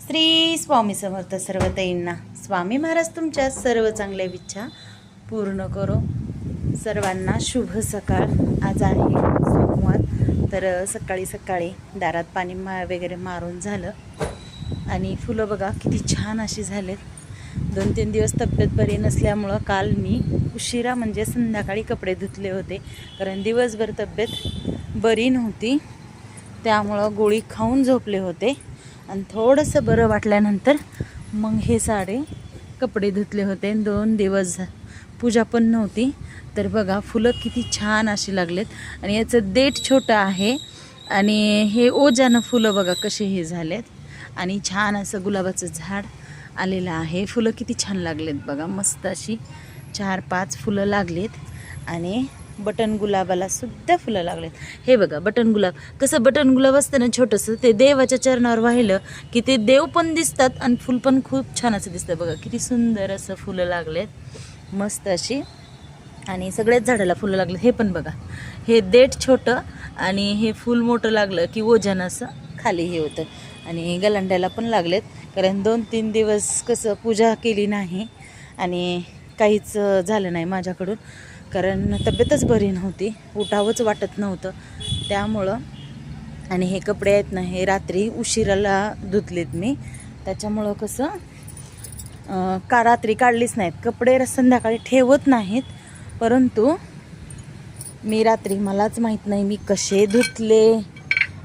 श्री स्वामी समर्थ सर्व ताईंना स्वामी महाराज तुमच्या सर्व चांगल्या इच्छा पूर्ण करो. सर्वांना शुभ सकाळ. आज आहे सोमवार, तर सकाळी सकाळी दारात पाणी वगैरे मारून झालं आणि फुलं बघा किती छान अशी झालेत. 2-3 दिवस तब्येत बरी नसल्यामुळं काल मी उशिरा म्हणजे संध्याकाळी कपडे धुतले होते, कारण दिवसभर तब्येत बरी नव्हती. त्यामुळं गोळी खाऊन झोपले होते आणि थोडंसं बरं वाटल्यानंतर मग हे साडे कपडे धुतले होते. 2 दिवस पूजा पण नव्हती. तर बघा फुलं किती छान अशी लागलेत आणि याचं देठ छोटं आहे आणि हे ओजानं फुलं बघा कसे हे झालेत आणि छान असं गुलाबाचं झाड आलेलं आहे. फुलं किती छान लागलेत बघा, मस्त अशी 4-5 फुलं लागलीत आणि बटन गुलाबाला सुद्धा फुलं लागलेत. हे बघा बटन गुलाब कसं, बटन गुलाब असतं ना छोटंसं, ते देवाच्या चरणावर वाहिलं की ते देव पण दिसतात आणि फुल पण खूप छान असं दिसतं. बघा किती सुंदर असं फुलं लागलेत मस्त अशी आणि सगळ्याच झाडाला फुलं लागलेत. हे पण बघा, हे देठ छोटं आणि हे फुल मोठं लागलं की वजन असं खाली हे होतं. आणि गलांड्याला पण लागलेत, कारण 2-3 दिवस कसं पूजा केली नाही आणि काहीच झालं नाही माझ्याकडून, कारण तब्येतच बरी नव्हती, उठावंच वाटत नव्हतं त्यामुळं. आणि हे कपडे आहेत ना, हे रात्री उशिराला धुतलेत मी, त्याच्यामुळं कसं का रात्री काढलीच नाहीत कपडे, संध्याकाळी ठेवत नाहीत, परंतु मी रात्री मलाच माहीत नाही मी कसे धुतले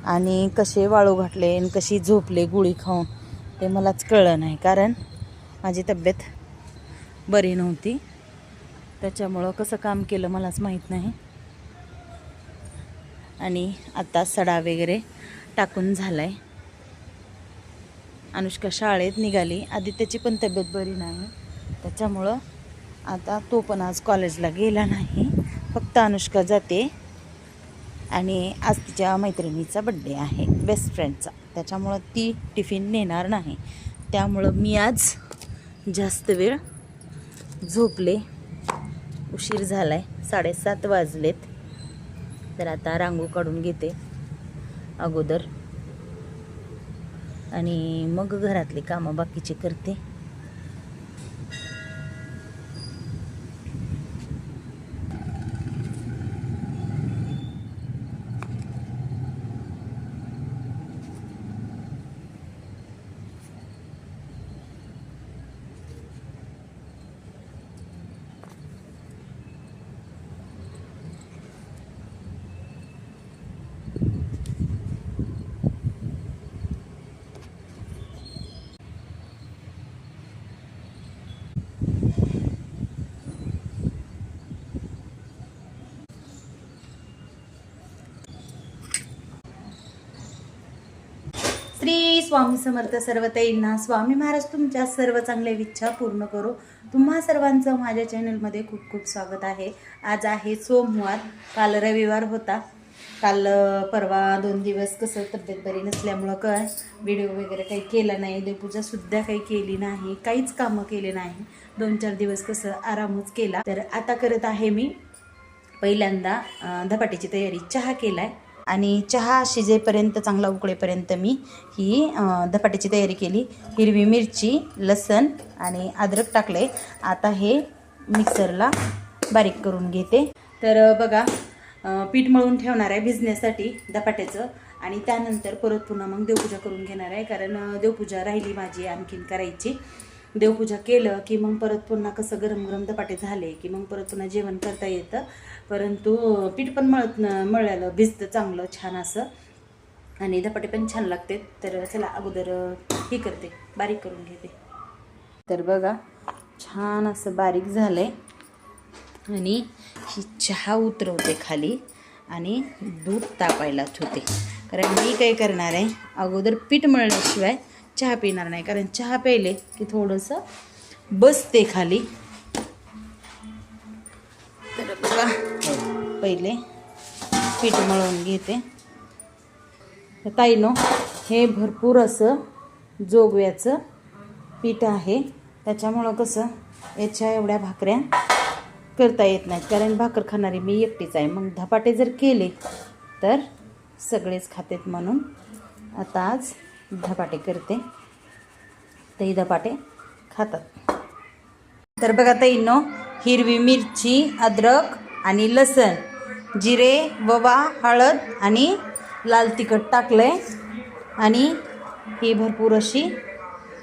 आणि कसे वाळू घातले आणि कशी झोपले गोळी खाऊन, ते मलाच कळलं नाही, कारण माझी तब्येत बरी नव्हती. त्याच्यामुळं कसं काम केलं मलाच माहीत नाही. आणि आता सडा वगैरे टाकून झाला आहे. अनुष्का शाळेत निघाली, आदित्याची पण तब्येत बरी नाही, त्याच्यामुळं आता तो पण आज कॉलेजला गेला नाही, फक्त अनुष्का जाते. आणि आज तिच्या मैत्रिणीचा बड्डे आहे, बेस्ट फ्रेंडचा, त्याच्यामुळं ती टिफिन नेणार नाही. त्यामुळं मी आज जास्त वेळ झोपले, उशीर झाला आहे, 7:30 वाजलेत. तर आता रांगोळी काढून घेते अगोदर आणि मग घरातली कामं बाकीची करते. श्री स्वामी समर्थ सर्व ताईंना स्वामी महाराज तुमच्या सर्व चांगल्या इच्छा पूर्ण करो. तुम्हा सर्वांचं माझ्या चॅनलमध्ये खूप खूप स्वागत आहे. आज आहे सोमवार, काल रविवार होता. काल परवा 2 दिवस कसं तब्येत बरी नसल्यामुळं काय व्हिडिओ वगैरे काही केला नाही, देवपूजासुद्धा काही केली नाही, काहीच कामं केले नाही. 2-4 दिवस कसं आरामच केला. तर आता करत आहे मी पहिल्यांदा धपाट्याची तयारी. चहा केला आहे आणि चहा शिजेपर्यंत, चांगला उकळेपर्यंत मी ही धपाट्याची तयारी केली. हिरवी मिरची, लसण आणि अद्रक टाकले. आता हे मिक्सरला बारीक करून घेते. तर बघा पीठ मळून ठेवणार आहे भिजण्यासाठी धपाट्याचं आणि त्यानंतर परत पुन्हा मग देवपूजा करून घेणार आहे, कारण देवपूजा राहिली माझी आणखीन करायची. देवपूजा केलं की मग परत पुन्हा कसं गरम गरम धपाटे झाले की मग परत पुन्हा जेवण करता येतं, परंतु पीठ पण मळल्यालं भिजतं चांगलं छान असं आणि धपाटे पण छान लागते. तर चला अगोदर हे करते, बारीक करून घेते. तर बघा छान असं बारीक झालं आहे आणि ही चहा उतरवते खाली आणि दूध तापायला ठेवते, कारण मी काय करणार आहे अगोदर पीठ मळल्याशिवाय चहा पिणार नाही, कारण चहा प्यायले की थोडंसं बसते खाली. तर बघा पहिले पीठ मळून घेते. तर ताईनो हे भरपूर असं जोगव्याचं पीठ आहे, त्याच्यामुळं कसं याच्या एवढ्या भाकऱ्या करता येत नाहीत, कारण भाकर खाणारी मी एकटीच आहे. मग धपाटे जर केले तर सगळेच खातेत, म्हणून आता आज धपाटे करते. तेही धपाटे खातात. तर बघा ताईंनो, हिरवी मिरची, अद्रक आणि लसण, जिरे, ओवा, हळद आणि लाल तिखट टाकलं आहे. आणि ही भरपूर अशी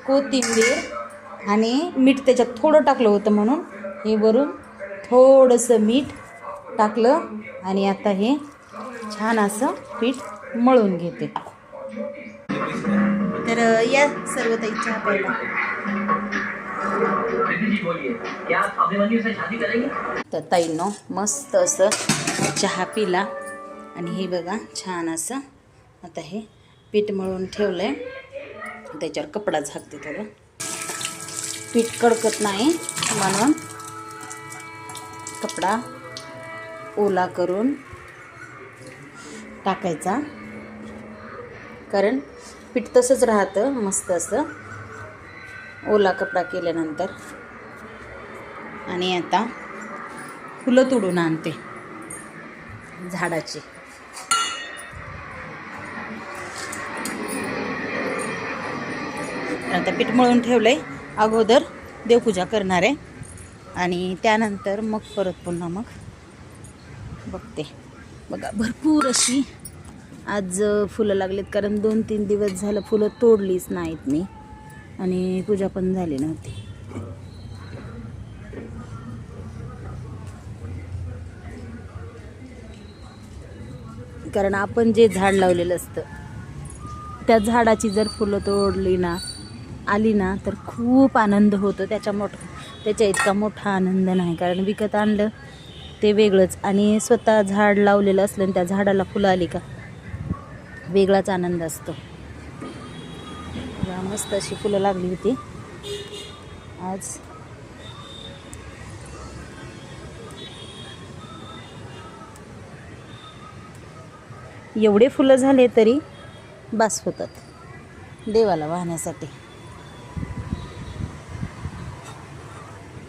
कोथिंबीर आणि मीठ त्याच्यात थोडं टाकलं होतं म्हणून हे वरून थोडंसं मीठ टाकलं. आणि आता हे छान असं पीठ मळून घेते. तर या सर्व ताई चहा प्यायला. तर ताईंनो मस्त असं चहा पिला. आणि हे बघा छान असं आता हे पीठ मळून ठेवलं आहे. त्याच्यावर कपडा झाकते, थोडं पीठ कडकत नाही म्हणून कपडा ओला करून टाकायचा, कारण पीठ तसंच राहतं मस्त असं ओला कपडा केल्यानंतर. आणि आता फुलं तोडून आणते झाडाची. आता पीठ मळून ठेवलंय, अगोदर देवपूजा करणार आहे आणि त्यानंतर मग परत पुन्हा मग बघते. बघा भरपूर अशी आज फुलं लागलीत, कारण 2-3 दिवस झालं फुलं तोडलीच नाहीत मी आणि पूजा पण झाली नव्हती. कारण आपण जे झाड लावलेलं असतं त्या झाडाची जर फुलं तोडली ना आली ना तर खूप आनंद होतो. त्याच्या इतका मोठा आनंद नाही, कारण विकत आणलं ते वेगळंच आणि स्वतः झाड लावलेलं असलं आणि त्या झाडाला फुलं आली का वेगळाच आनंद असतो. मस्त अशी फुलं लागली होती आज. एवढे फुलं झाले तरी बास होतात देवाला वाहण्यासाठी.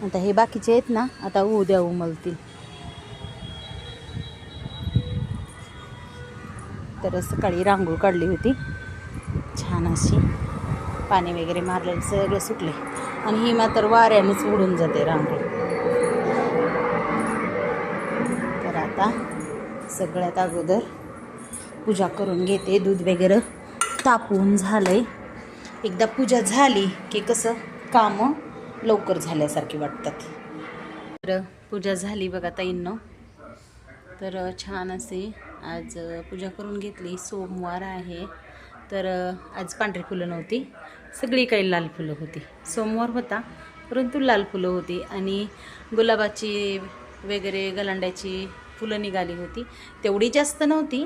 आता हे बाकीचे आहेत ना, आता उद्या उमलतील. तर सकाळी रांगोळ काढली होती छान अशी, पाणी वगैरे मारलेलं सगळं सुटले आणि ही मात्र वाऱ्यानेच उडून जाते रांगोळ. तर आता सगळ्यात अगोदर पूजा करून घेते. दूध वगैरे तापवून झालंय. एकदा पूजा झाली की कसं कामं लवकर झाल्यासारखी वाटतात. तर पूजा झाली बघा ताईंनो. तर छान असे आज पूजा करून घेतली. सोमवार आहे तर आज पांढरी फुलं नव्हती, सगळी काही लाल फुलं होती. सोमवार होता परंतु लाल फुलं होती आणि गुलाबाची वगैरे गलांड्याची फुलं निघाली होती. तेवढी जास्त नव्हती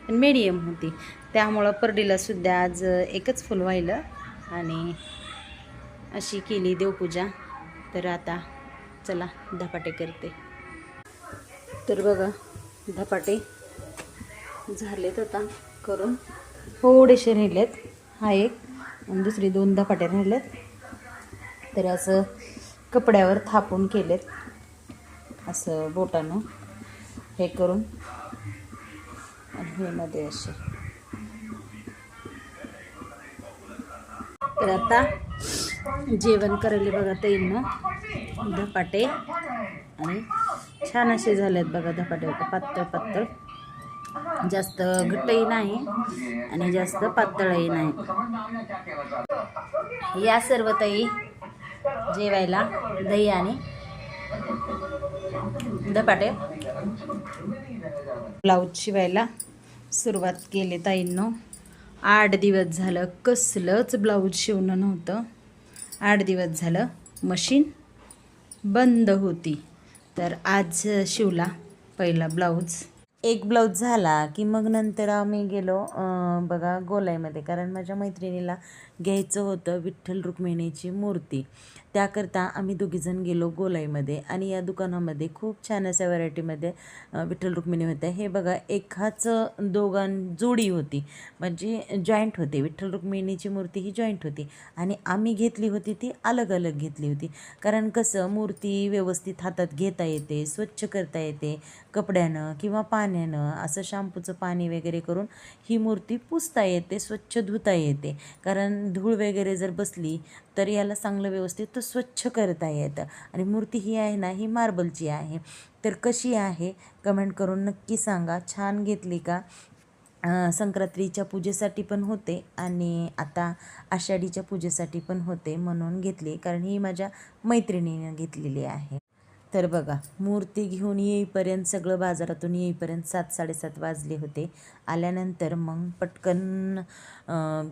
पण मीडियम होती, त्यामुळं परडीलासुद्धा आज एकच फुल वाहिलं आणि अशी केली देवपूजा. तर आता चला धपाटे करते. तर बघा धपाटे झालेत आता करून, थोडेसे राहिलेत. हा एक आणि दुसरी 2 धपाटे राहिलेत. तर असं कपड्यावर थापून केलेत, असं बोटानं हे करून आणि हे मध्ये असे. तर आता जेवण करायला बघा ताईंनो धपाटे आणि छान असे झालेत बघा धपाटे. पातळ पातळ, जास्त घट्टही नाही आणि जास्त पातळही नाही. या सर्व ताई जेवायला दही आणि धपाटे. ब्लाऊज शिवायला सुरुवात केली ताईंनो. 8 दिवस झालं कसलंच ब्लाऊज शिवणं नव्हतं. 8 दिवस झालं मशीन बंद होती. तर आज शिवला पहिला ब्लाऊज. एक ब्लाऊज झाला की मग नंतर आम्ही गेलो बघा गोलाईमध्ये, कारण माझ्या मैत्रिणीला घ्यायचं होतं विठ्ठल रुक्मिणीची मूर्ती. त्याकरता आम्ही दोघीजण गेलो गोलाईमध्ये आणि या दुकानामध्ये खूप छान अशा व्हरायटीमध्ये विठ्ठल रुक्मिणी होत्या. हे बघा एकाच जोडी होती, म्हणजे जॉईंट होते. विठ्ठल रुक्मिणीची मूर्ती ही जॉईंट होती आणि आम्ही घेतली होती ती अलग अलग घेतली होती. कारण कसं मूर्ती व्यवस्थित हातात घेता येते, स्वच्छ करता येते कपड्यानं किंवा पाण्यानं, असं शॅम्पूचं पाणी वगैरे करून ही मूर्ती पुसता येते, स्वच्छ धुता येते. कारण धूळ वगैरे जर बसली तर याला चांगलं व्यवस्थित स्वच्छ करता येतं. आणि मूर्ती ही आहे ना, ही मार्बलची आहे. तर कशी आहे कमेंट करून नक्की सांगा. छान घेतली का? संक्रांतीच्या पूजेसाठी पण होते आणि आता आषाढीच्या पूजेसाठी पण होते म्हणून घेतली, कारण ही माझ्या मैत्रिणीने घेतलेली आहे. तर बघा मूर्ती घेऊन येईपर्यंत, सगळं बाजारातून येईपर्यंत 7-7:30 वाजले होते. आल्यानंतर मग पटकन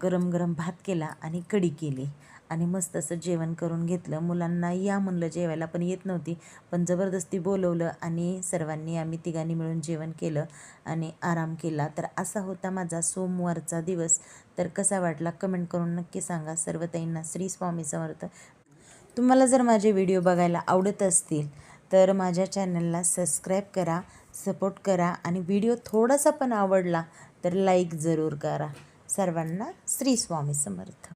गरम गरम भात केला आणि कढी केली आणि मस्त असं जेवण करून घेतलं. मुलांना या म्हणलं जेवायला, पण येत नव्हती, पण जबरदस्ती बोलवलं आणि सर्वांनी आम्ही तिघांनी मिळून जेवण केलं आणि आराम केला. तर असा होता माझा सोमवारचा दिवस. तर कसा वाटला कमेंट करून नक्की सांगा. सर्व ताईंना श्री स्वामी समर्थ. तुम्हाला जर माझे व्हिडिओ बघायला आवडत असतील तर माझ्या चॅनलला सबस्क्राईब करा, सपोर्ट करा आणि व्हिडिओ थोडासा पण आवडला तर लाईक जरूर करा. सर्वांना श्री स्वामी समर्थ.